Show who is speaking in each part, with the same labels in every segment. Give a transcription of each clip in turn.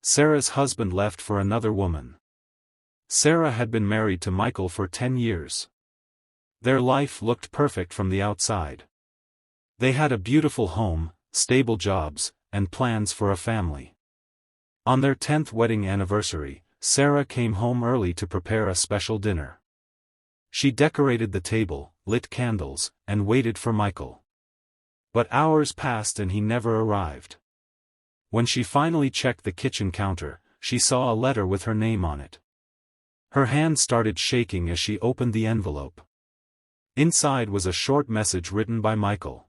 Speaker 1: Sarah's husband left for another woman. Sarah had been married to Michael for 10 years. Their life looked perfect from the outside. They had a beautiful home, stable jobs, and plans for a family. On their 10th wedding anniversary, Sarah came home early to prepare a special dinner. She decorated the table, lit candles, and waited for Michael. But hours passed and he never arrived. When she finally checked the kitchen counter, she saw a letter with her name on it. Her hand started shaking as she opened the envelope. Inside was a short message written by Michael.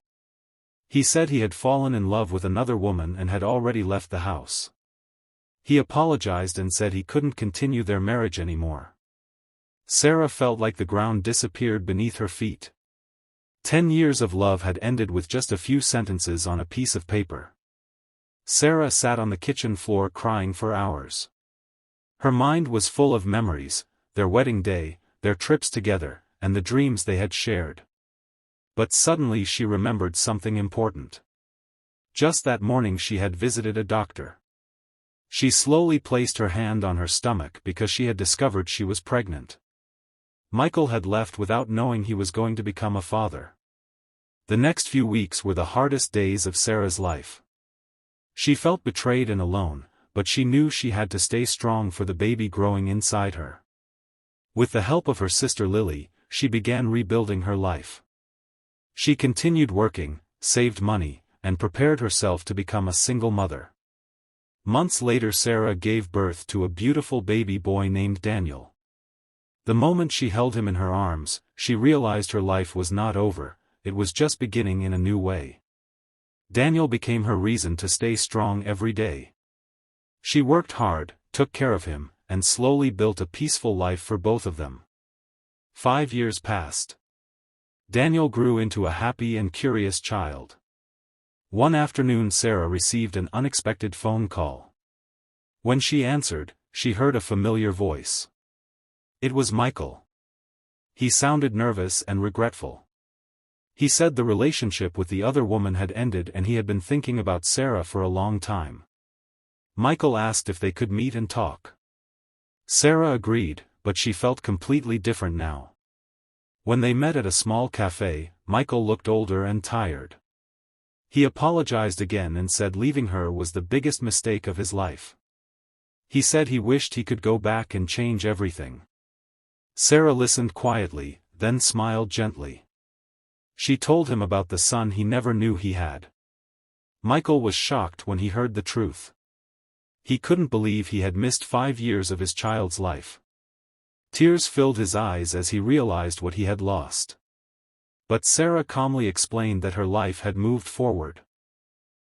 Speaker 1: He said he had fallen in love with another woman and had already left the house. He apologized and said he couldn't continue their marriage anymore. Sarah felt like the ground disappeared beneath her feet. 10 years of love had ended with just a few sentences on a piece of paper. Sarah sat on the kitchen floor crying for hours. Her mind was full of memories, their wedding day, their trips together, and the dreams they had shared. But suddenly she remembered something important. Just that morning she had visited a doctor. She slowly placed her hand on her stomach because she had discovered she was pregnant. Michael had left without knowing he was going to become a father. The next few weeks were the hardest days of Sarah's life. She felt betrayed and alone, but she knew she had to stay strong for the baby growing inside her. With the help of her sister Lily, she began rebuilding her life. She continued working, saved money, and prepared herself to become a single mother. Months later Sarah gave birth to a beautiful baby boy named Daniel. The moment she held him in her arms, she realized her life was not over, it was just beginning in a new way. Daniel became her reason to stay strong every day. She worked hard, took care of him, and slowly built a peaceful life for both of them. 5 years passed. Daniel grew into a happy and curious child. One afternoon Sarah received an unexpected phone call. When she answered, she heard a familiar voice. It was Michael. He sounded nervous and regretful. He said the relationship with the other woman had ended and he had been thinking about Sarah for a long time. Michael asked if they could meet and talk. Sarah agreed, but she felt completely different now. When they met at a small cafe, Michael looked older and tired. He apologized again and said leaving her was the biggest mistake of his life. He said he wished he could go back and change everything. Sarah listened quietly, then smiled gently. She told him about the son he never knew he had. Michael was shocked when he heard the truth. He couldn't believe he had missed 5 years of his child's life. Tears filled his eyes as he realized what he had lost. But Sarah calmly explained that her life had moved forward.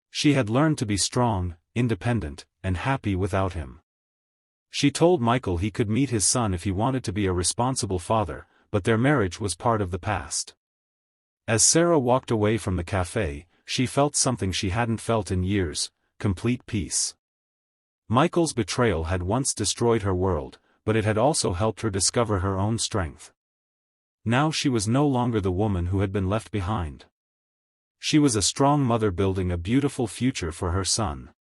Speaker 1: She had learned to be strong, independent, and happy without him. She told Michael he could meet his son if he wanted to be a responsible father, but their marriage was part of the past. As Sarah walked away from the cafe, she felt something she hadn't felt in years: complete peace. Michael's betrayal had once destroyed her world, but it had also helped her discover her own strength. Now she was no longer the woman who had been left behind. She was a strong mother building a beautiful future for her son.